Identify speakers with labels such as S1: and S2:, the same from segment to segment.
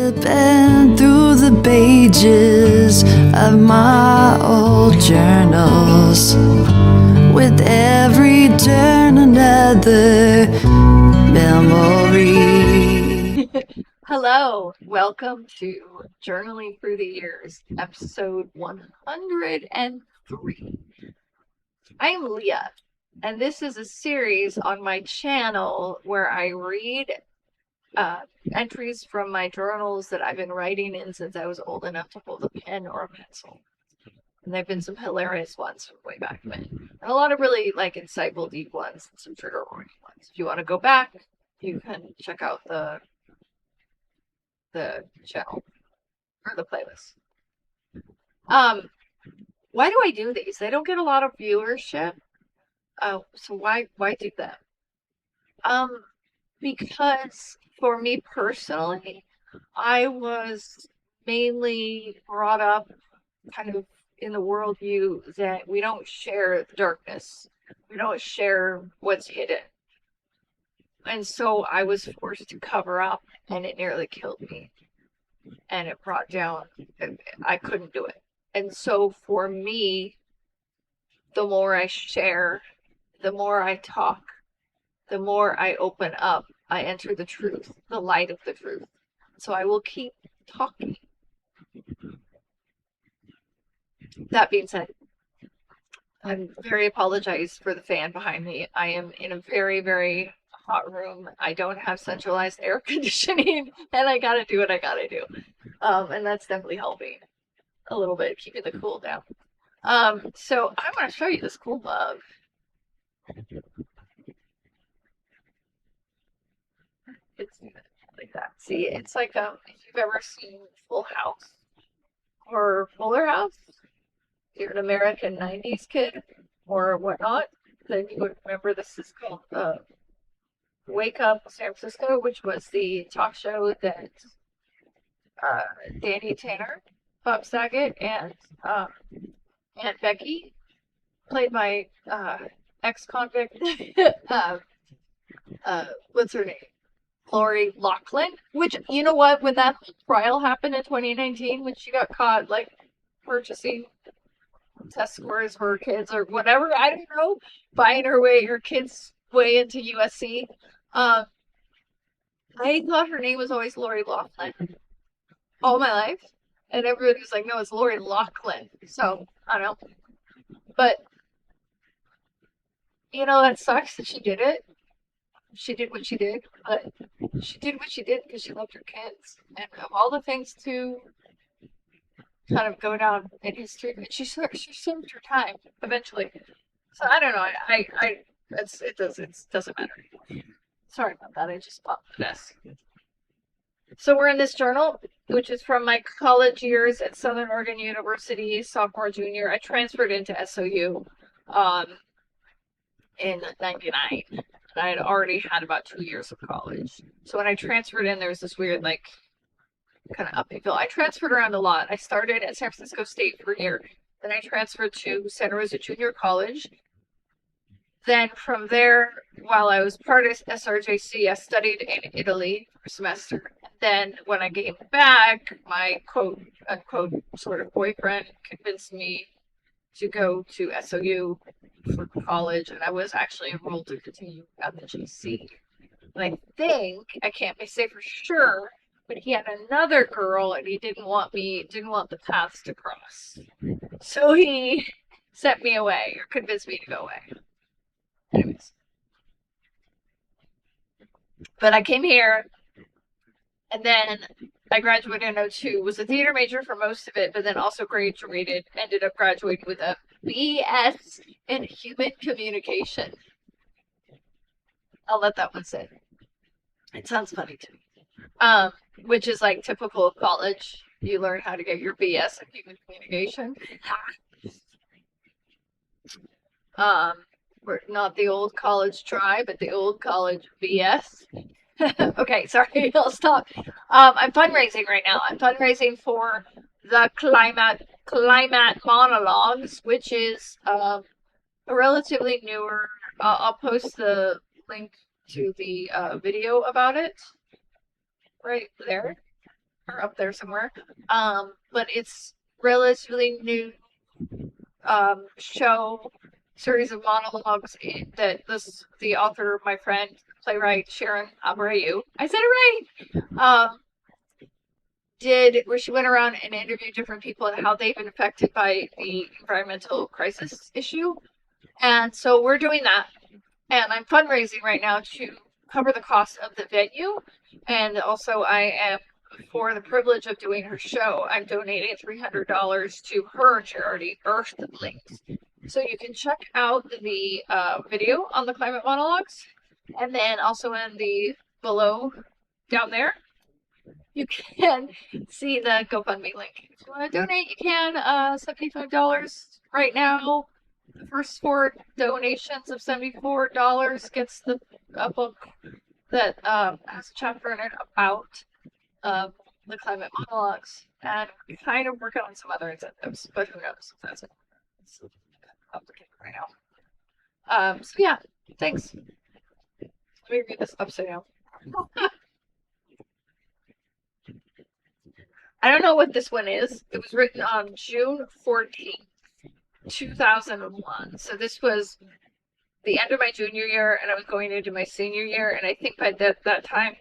S1: Flipping through the pages of my old journals, with every turn another memory.
S2: Hello, welcome to Journaling Through the Years, episode 103. I am Leah, and this is a series on my channel where I read entries from my journals that I've been writing in since I was old enough to hold a pen or a pencil. And there have been some hilarious ones from way back when, and a lot of really insightful, deep ones, and some trigger warning ones. If you want to go back, you can check out the channel or the playlist. Why do I do these? They don't get a lot of viewership. So why do that? Because for me personally, I was mainly brought up kind of in the worldview that we don't share darkness. We don't share what's hidden. And so I was forced to cover up, and it nearly killed me. And it brought down, I couldn't do it. And so for me, the more I share, the more I talk, the more I open up, I enter the truth, the light of the truth. So I will keep talking. That being said, I'm very apologized for the fan behind me. I am in a very, very hot room. I don't have centralized air conditioning, and I gotta do what I gotta do. And that's definitely helping a little bit, keeping the cool down. So I want to show you this cool mug. It's like that. See, it's like if you've ever seen Full House or Fuller House, if you're an American 90s kid or whatnot, then you would remember this is called Wake Up San Francisco, which was the talk show that Danny Tanner, Bob Saget, and Aunt Becky, played by ex-convict, what's her name? Lori Loughlin. Which, you know what, when that trial happened in 2019, when she got caught, purchasing test scores for her kids or whatever, I don't know, buying her kids' way into USC, I thought her name was always Lori Loughlin all my life. And everybody was like, no, it's Lori Loughlin. So, I don't know. But, that sucks that she did it. She did what she did. But she did what she did because she loved her kids. And of all the things to kind of go down in history, she served her time eventually. So, I don't know. It doesn't matter. Sorry about that. I just popped the desk. So we're in this journal, which is from my college years at Southern Oregon University, sophomore, junior. I transferred into SOU in '99. I had already had about 2 years of college. So when I transferred in, there was this weird, kind of uphill. I transferred around a lot. I started at San Francisco State for a year. Then I transferred to Santa Rosa Junior College. Then from there, while I was part of SRJC, I studied in Italy for a semester. Then when I came back, my quote unquote sort of boyfriend convinced me to go to SOU for college, and I was actually enrolled to continue at the GC. And I think, I can't say for sure, but he had another girl and he didn't want the paths to cross. So he sent me away, or convinced me to go away. Anyways. But I came here, and then I graduated in '02, was a theater major for most of it, but then also ended up graduating with a BS in human communication. I'll let that one sit. It sounds funny to me. Which is typical of college. You learn how to get your BS in human communication. We're not the old college try, but the old college BS. Okay, sorry, I'll stop. I'm fundraising right now. I'm fundraising for the Climate Monologues, which is a relatively newer. I'll post the link to the video about it right there, or up there somewhere. But it's relatively new show series of monologues that the author, my friend, playwright Sharon Abreu, I said it right, did, where she went around and interviewed different people and how they've been affected by the environmental crisis issue. And so we're doing that. And I'm fundraising right now to cover the cost of the venue. And also I am, for the privilege of doing her show, I'm donating $300 to her charity, Earthlings. So you can check out the video on the climate monologues. And then also in the below down there, you can see the GoFundMe link. If you want to donate, you can. $75 right now. The first 4 donations of $74 gets a book that has a chapter in it about the climate monologues, and kind of working on some other incentives, but who knows? That's it. It's complicated right now. So yeah, thanks. Let me read this upside down. I don't know what this one is. It was written on June 14th, 2001. So this was the end of my junior year, and I was going into my senior year. And I think by that time,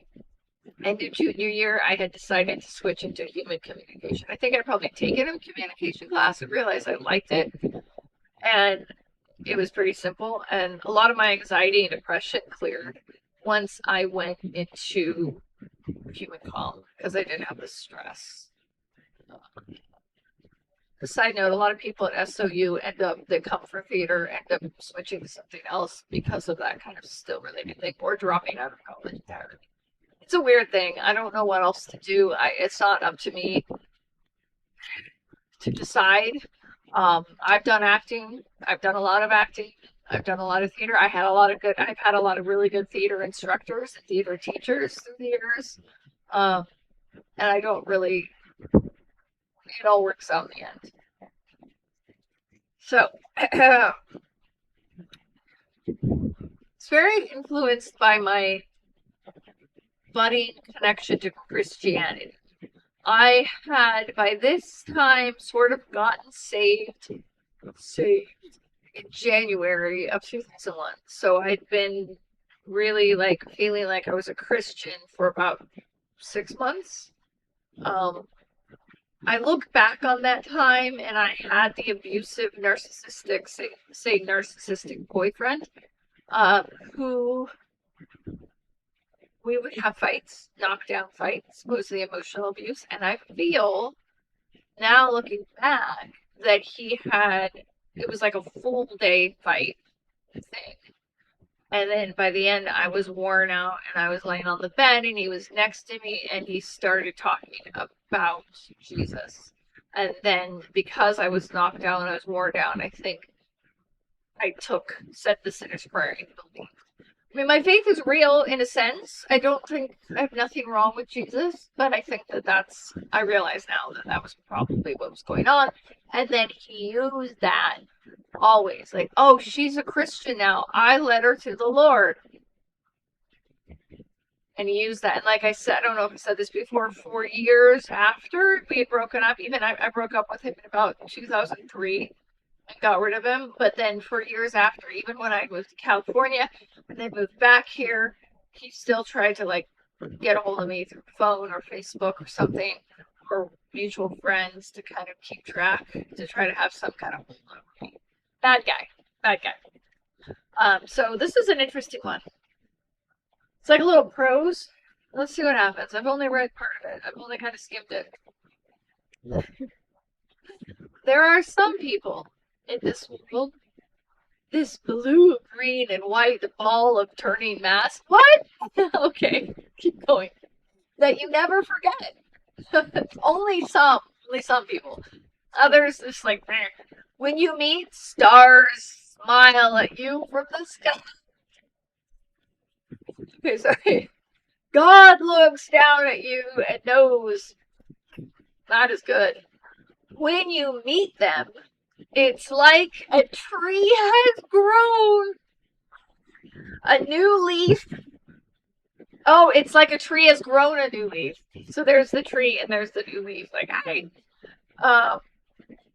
S2: end of junior year, I had decided to switch into human communication. I think I'd probably taken a communication class and realized I liked it. And it was pretty simple. And a lot of my anxiety and depression cleared once I went into human comm, because I didn't have the stress. A side note, a lot of people at SOU that come for theater end up switching to something else because of that kind of still related thing, or dropping out of college entirely. It's a weird thing. I don't know what else to do. It's not up to me to decide. I've done acting. I've done a lot of acting. I've done a lot of theater. I've had a lot of really good theater instructors and theater teachers through the years. And I don't really, it all works out in the end. So, it's very influenced by my budding connection to Christianity. I had, by this time, sort of gotten saved in January of 2001. So I'd been really feeling like I was a Christian for about 6 months. I look back on that time, and I had the abusive, narcissistic boyfriend, who we would have fights, knockdown fights, mostly emotional abuse. And I feel now, looking back, that it was like a full day fight thing. And then by the end, I was worn out, and I was laying on the bed, and he was next to me, and he started talking about Jesus. And then because I was knocked out and I was worn down, I think I said the sinner's prayer and believed. I mean, my faith is real in a sense. I don't think I have nothing wrong with Jesus, but I think I realize now that was probably what was going on. And then he used that always. Like, oh, she's a Christian now. I led her to the Lord. And he used that. And like I said, I don't know if I said this before, 4 years after we had broken up, even I broke up with him in about 2003. I got rid of him. But then for years after, even when I moved to California and then moved back here, he still tried to get a hold of me through phone or Facebook or something, or mutual friends, to kind of keep track, to try to have some kind of hold over me. Bad guy. So this is an interesting one. It's like a little prose. Let's see what happens. I've only read part of it. I've only kind of skimmed it. There are some people in this world, this blue, green, and white ball of turning mass. What? Okay, keep going. That you never forget. Only some people. Others just like, when you meet, stars smile at you from the sky. Okay, sorry. God looks down at you and knows that is good. When you meet them, it's like a tree has grown. A new leaf Oh, it's like a tree has grown a new leaf. So there's the tree and there's the new leaf. Like, hi.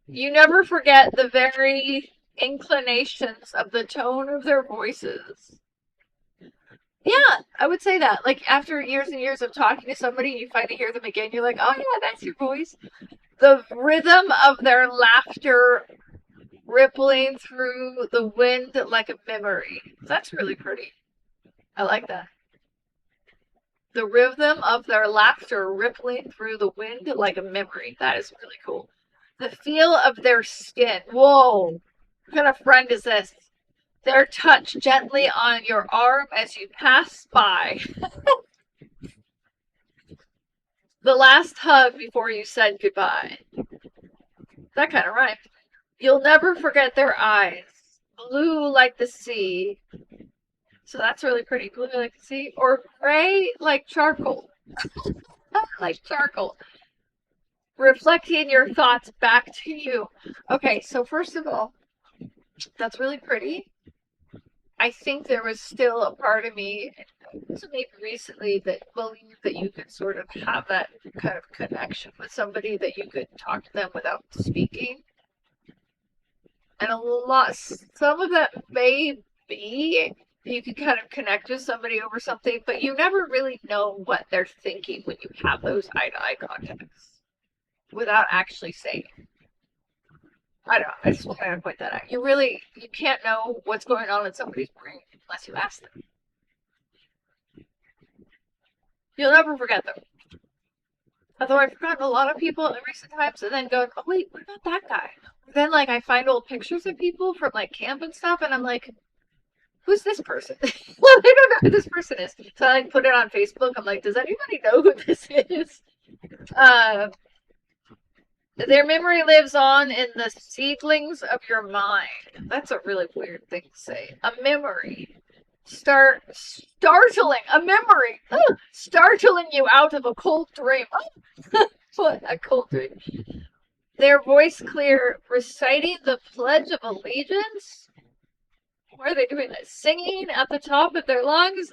S2: You never forget the very inclinations of the tone of their voices. Yeah, I would say that. Like, after years and years of talking to somebody, you finally hear them again, you're like, oh, yeah, that's your voice. The rhythm of their laughter rippling through the wind like a memory. That's really pretty. I like that. The rhythm of their laughter rippling through the wind like a memory. That is really cool. The feel of their skin. Whoa. What kind of friend is this? Their touch gently on your arm as you pass by. The last hug before you said goodbye. That kind of rhymes. You'll never forget their eyes. Blue like the sea. So that's really pretty. Blue like the sea. Or gray like charcoal. Like charcoal. Reflecting your thoughts back to you. Okay, so first of all, that's really pretty. I think there was still a part of me, maybe recently, that believed that you could sort of have that kind of connection with somebody, that you could talk to them without speaking. And some of that may be you can kind of connect with somebody over something, but you never really know what they're thinking when you have those eye-to-eye contacts without actually saying. I don't know. I just want to point that out. You can't know what's going on in somebody's brain unless you ask them. You'll never forget them. Although I've forgotten a lot of people in recent times, and then going, oh wait, what about that guy? Then like I find old pictures of people from like camp and stuff, and I'm like, who's this person? Well, I don't know who this person is. So I like put it on Facebook. I'm like, does anybody know who this is? Their memory lives on in the seedlings of your mind. That's a really weird thing to say. A memory. Startling. A memory. Startling you out of a cold dream. What a cold dream. Their voice clear, reciting the Pledge of Allegiance. Why are they doing that? Singing at the top of their lungs.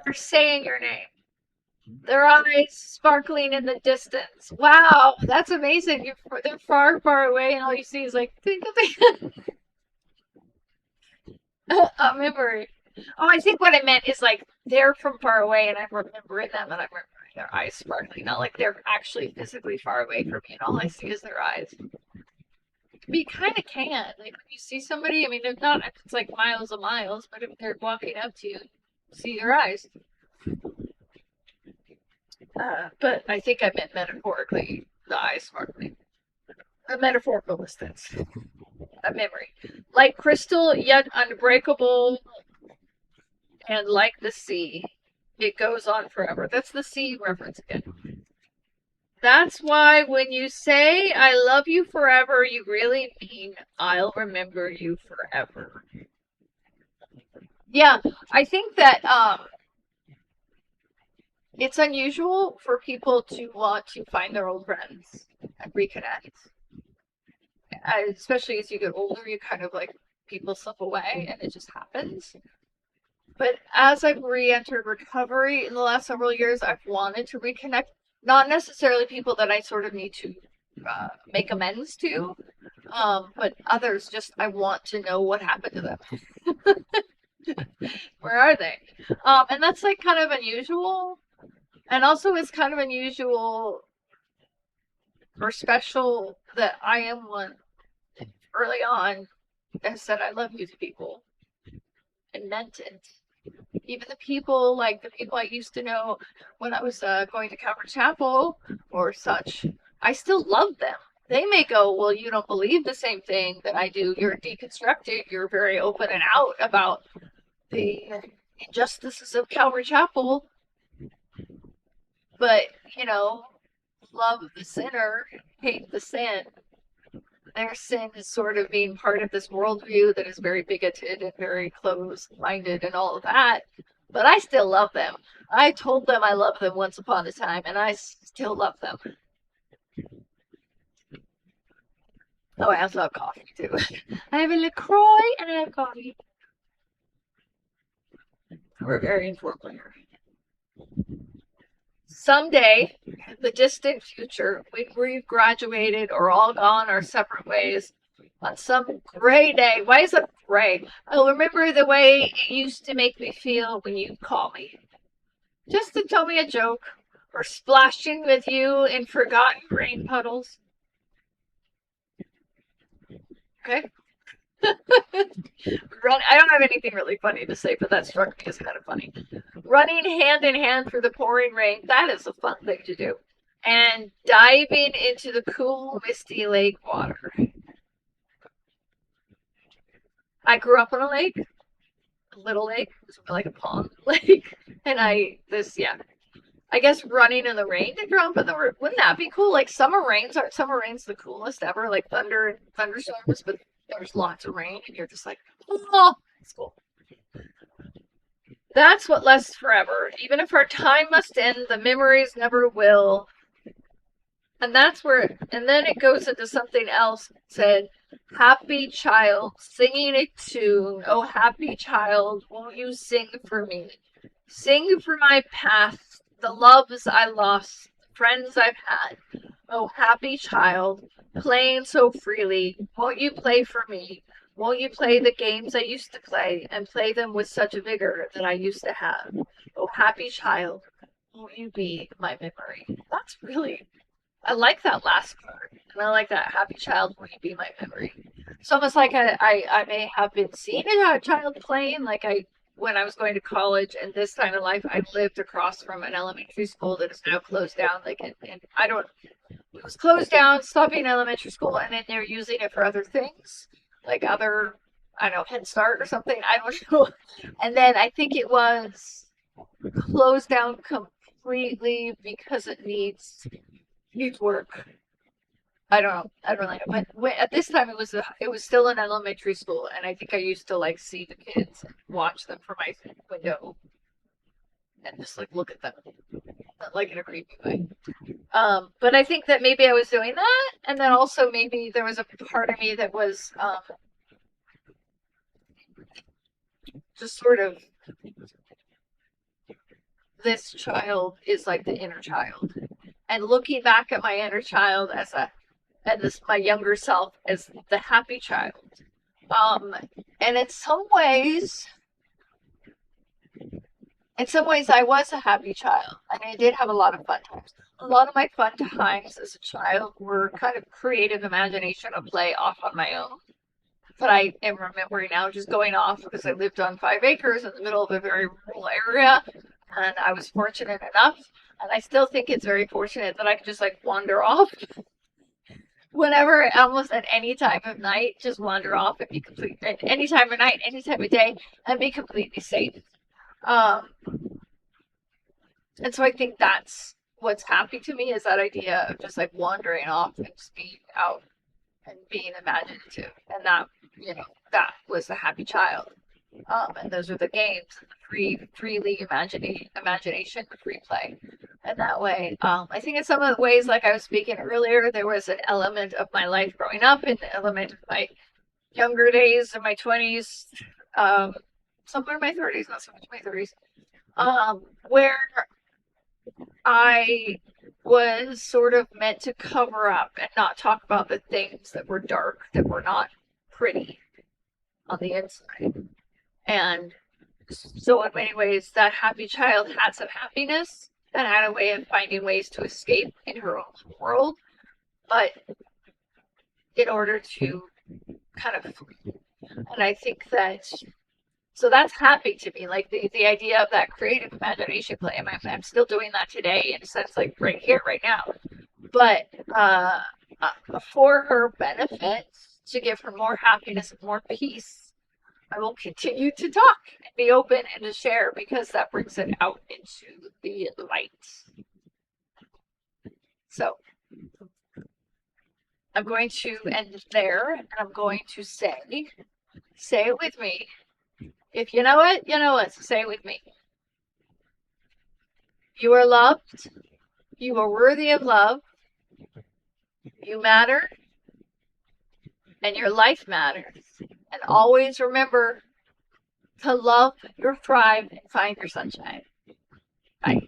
S2: Or saying your name. Their eyes sparkling in the distance. Wow, that's amazing. They're far, far away, and all you see is like a memory. Oh, I think what I meant is like they're from far away, and I'm remembering them, and I'm remembering their eyes sparkling. Not like they're actually physically far away from me, and all I see is their eyes. But you kind of can. Like when you see somebody, I mean, they're not. It's like miles and miles, but if they're walking up to you, see their eyes. But I think I meant metaphorically, the eyes sparkling. A metaphorical distance. A memory. Like crystal, yet unbreakable, and like the sea. It goes on forever. That's the sea reference again. That's why when you say, I love you forever, you really mean, I'll remember you forever. Yeah, I think that, it's unusual for people to want to find their old friends and reconnect. Especially as you get older, you kind of like people slip away and it just happens. But as I've re-entered recovery in the last several years, I've wanted to reconnect. Not necessarily people that I sort of need to make amends to, but others just I want to know what happened to them. Where are they? And that's like kind of unusual. And also it's kind of unusual or special that I am one early on that said I love you to people and meant it. Even the people I used to know when I was going to Calvary Chapel or such, I still love them. They may go, well, you don't believe the same thing that I do. You're deconstructed. You're very open and out about the injustices of Calvary Chapel. But, love the sinner, hate the sin. Their sin is sort of being part of this worldview that is very bigoted and very closed-minded and all of that. But I still love them. I told them I loved them once upon a time, and I still love them. Oh, I also have coffee, too. I have a LaCroix and I have coffee. We're very in four-player. Someday, in the distant future, when we've graduated or all gone our separate ways, on some gray day, why is it gray? I'll remember the way it used to make me feel when you'd call me. Just to tell me a joke, or splashing with you in forgotten rain puddles. Okay? I don't have anything really funny to say, but that struck me as kind of funny. Running hand in hand through the pouring rain, that is a fun thing to do. And diving into the cool, misty lake water. I grew up on a lake, a little lake, like a pond lake, and I guess running in the rain to drown in the rain. Wouldn't that be cool? Like summer rains, aren't summer rains the coolest ever? Like thunderstorms, but there's lots of rain, and you're just like, oh, it's cool. That's what lasts forever. Even if our time must end, the memories never will. And that's where, and then it goes into something else. It said, happy child, singing a tune. Oh, happy child, won't you sing for me? Sing for my past, the loves I lost, the friends I've had. Oh, happy child, playing so freely, won't you play for me? Won't you play the games I used to play, and play them with such a vigor that I used to have? Oh, happy child, won't you be my memory? That's really, I like that last part. And I like that, happy child, won't you be my memory? It's almost like I may have been seeing a child playing, like when I was going to college and this time of life, I lived across from an elementary school that is now closed down. Like, and I don't, it was closed down, stopped being elementary school, and then they're using it for other things, like other, I don't know, Head Start or something. I don't know. And then I think it was closed down completely because it needs work. I don't know. I don't really know. But at this time, it was still an elementary school, and I think I used to like see the kids and watch them from my window, and just like look at them, not like in a creepy way. But I think that maybe I was doing that, and then also maybe there was a part of me that was just sort of, this child is like the inner child, and looking back at my inner child as my younger self as the happy child. And in some ways I was a happy child, and I did have a lot of fun times. A lot of my fun times as a child were kind of creative imagination of play off on my own. But I am remembering now just going off because I lived on 5 acres in the middle of a very rural area, and I was fortunate enough, and I still think it's very fortunate that I could just like wander off whenever, almost at any time of night, just wander off and be complete at any time of night, any time of day, and be completely safe. And so I think that's what's happy to me, is that idea of just like wandering off and just being out and being imaginative. And that, that was the happy child. And those are the games, the freely imagination, free play. And that way, I think in some of the ways, like I was speaking earlier, there was an element of my life growing up, and an element of my younger days in my 20s, somewhere in my 30s, not so much my 30s, where I was sort of meant to cover up and not talk about the things that were dark, that were not pretty on the inside. And so in many ways, that happy child had some happiness and had a way of finding ways to escape in her own world. But in order to kind of, and I think that, so that's happy to me, like the idea of that creative imagination play. I'm still doing that today, in a sense, like right here, right now. But for her benefit, to give her more happiness and more peace, I will continue to talk and be open and to share, because that brings it out into the light. So I'm going to end it there, and I'm going to say it with me. If you know it, you know it. So say it with me. You are loved. You are worthy of love. You matter. And your life matters. And always remember to love your thrive and find your sunshine. Bye.